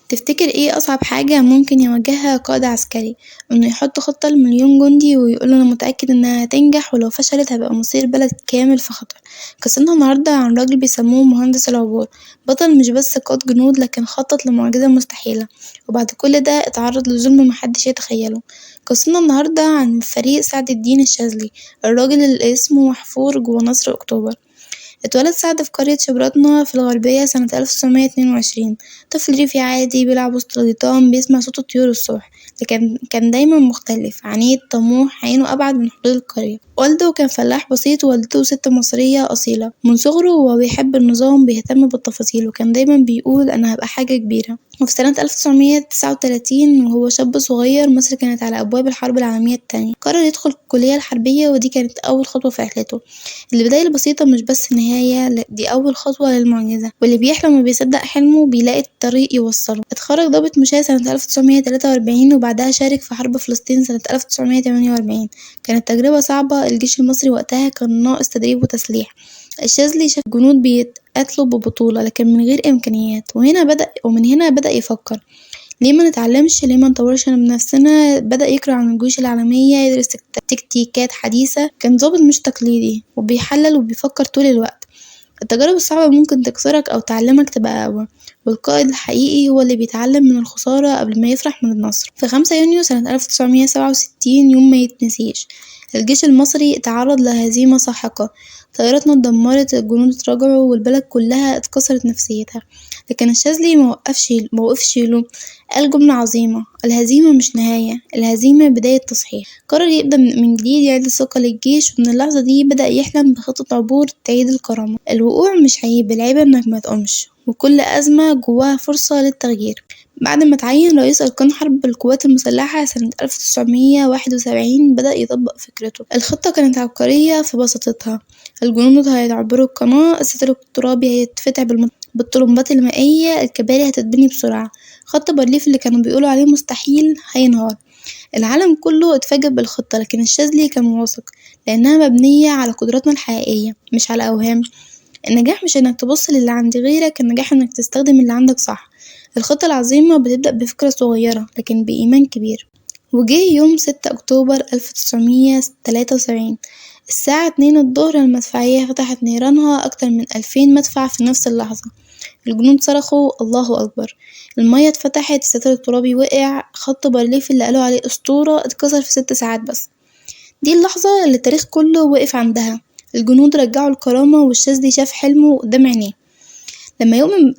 تفتكر ايه أصعب حاجة ممكن يواجهها قائد عسكري؟ إنه يحط خطة ل1,000,000 جندي ويقول أنا متأكد إنها هتنجح ولو فشلت هيبقى مصير بلد كامل في خطر، قصتنا النهاردة عن راجل بيسموه مهندس العبور، بطل مش بس قاد جنود لكن خطط لمعجزة مستحيلة، وبعد كل ده اتعرض لظلم محدش يتخيله، قصتنا النهاردة عن فريق سعد الدين الشاذلي، الراجل اللي اسمه محفور جوا نصر أكتوبر. اتولد سعد في قرية شبراتنا في الغربية سنة 1922، طفل ريفي عادي بيلعب وسط الغيطان بيسمع صوت الطيور الصبح، لكن كان دايما مختلف، عنيد طموح عينه أبعد من حدود القرية. والده كان فلاح بسيط ووالدته ست مصرية أصيلة، من صغره وهو بيحب النظام بيهتم بالتفاصيل وكان دايما بيقول أنا هبقى حاجة كبيرة. وفي سنة 1939 وهو شاب صغير مصر كانت على أبواب الحرب العالمية التانية، قرر يدخل الكلية الحربية ودي كانت أول خطوة في رحلته. البداية البسيطة مش بس نهاية، لأ دي أول خطوة للمعجزة، واللي بيحلم وبيصدق حلمه بيلاقي الطريق يوصله. اتخرج ضابط مشاة سنة 1943 وبعدها شارك في حرب فلسطين سنة 1948، كانت تجربة صعبة، الجيش المصري وقتها كان ناقص تدريب وتسليح. الشاذلي شاف جنود بيتقاتلوا ببطولة لكن من غير إمكانيات، ومن هنا بدأ يفكر ليه ما نتعلمش، ليه ما نطورش من نفسنا. بدأ يقرأ عن الجيوش العالمية، يدرس تكتيكات حديثة، كان ضابط مش تقليدي وبيحلل وبيفكر طول الوقت. التجارب الصعبة ممكن تكسرك أو تعلمك تبقى أقوى، والقائد الحقيقي هو اللي بيتعلم من الخسارة قبل ما يفرح من النصر. في 5 يونيو سنة 1967 يوم ما يتنسيش، الجيش المصري اتعرض لهزيمة ساحقة، طياراتنا اتدمرت، الجنود اتراجعوا والبلد كلها اتكسرت نفسيتها، لكن الشاذلي موقفش يلوم، قال جملة عظيمة: الهزيمة مش نهاية، الهزيمة بداية تصحيح. قرر يبدأ من جديد، يعيد الثقة للجيش، ومن اللحظة دي بدأ يحلم بخطة عبور تعيد الكرامة. الوقوع مش عيب، العيب انك ما تقومش، وكل أزمة جواها فرصة للتغيير. بعد ما تعين رئيس أركان حرب القوات المسلحة سنة 1971 بدأ يطبق فكرته. الخطة كانت عبقرية في بساطتها: الجنود هيعبروا القناة، الستر الترابي هيتفتح بالطلمبات المائية، الكباري هتتبني بسرعة، خط بارليف اللي كانوا بيقولوا عليه مستحيل هينهار. العالم كله اتفاجئ بالخطة، لكن الشاذلي كان واثق لأنها مبنية على قدراتنا الحقيقية مش على أوهام. النجاح مش إنك تبص للي عند غيرك، النجاح إنك تستخدم اللي عندك صح. الخطة العظيمة بتبدأ بفكرة صغيرة لكن بإيمان كبير. وجه يوم 6 أكتوبر 1973 الساعة 2 الظهر، المدفعية فتحت نيرانها أكتر من 2000 مدفع في نفس اللحظة. الجنود صرخوا الله أكبر، المية اتفتحت، الستر الترابي وقع، خط بارليف اللي قالوا عليه أسطورة اتكسر في 6 ساعات بس. دي اللحظة اللي التاريخ كله وقف عندها، الجنود رجعوا الكرامة والشاذلي شاف حلمه قدام عينيه.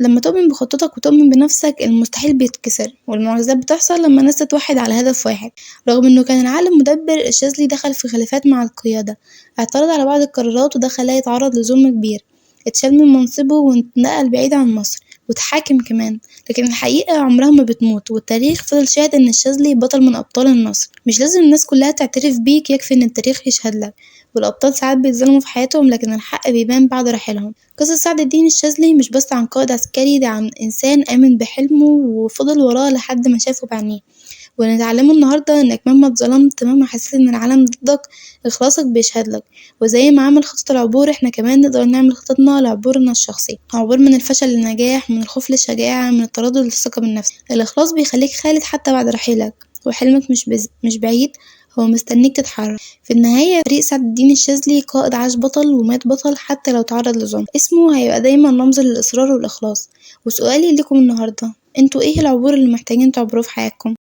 لما تؤمن بخطتك وتؤمن بنفسك المستحيل بيتكسر، والمعجزات بتحصل لما الناس تتوحد على هدف واحد. رغم انه كان العالم مدبر، الشاذلي دخل في خلافات مع القيادة، اعترض على بعض القرارات وده خلاه يتعرض لظلم كبير، اتشال من منصبه واتنقل بعيد عن مصر واتحاكم كمان. لكن الحقيقة عمرها ما بتموت، والتاريخ فضل شاهد ان الشاذلي بطل من ابطال النصر. مش لازم الناس كلها تعترف بيك، يكفي ان التاريخ يشهد لك. والابطال ساعات بيتظلموا في حياتهم لكن الحق بيبان بعد رحيلهم. قصة سعد الدين الشاذلي مش بس عن قائد عسكري، ده عن إنسان آمن بحلمه وفضل وراه لحد ما شافه بعينيه. ونتعلمه النهاردة إنك مهما اتظلمت، مهما حسيت إن العالم ضدك، إخلاصك بيشهدلك. وزي ما عمل خطة العبور، إحنا كمان نقدر نعمل خطتنا لعبورنا الشخصي، عبور من الفشل للنجاح، من الخوف للشجاعة، من التردد للثقة بالنفس. الإخلاص بيخليك خالد حتى بعد رحيلك، وحلمك مش بعيد، هو مستنيك تتحرك. في النهاية فريق سعد الدين الشاذلي قائد عاش بطل ومات بطل حتى لو تعرض لظلم، اسمه هيبقى دايما رمز للإصرار والإخلاص. وسؤالي لكم النهاردة، انتوا ايه العبور اللي محتاجين تعبروه في حياتكم؟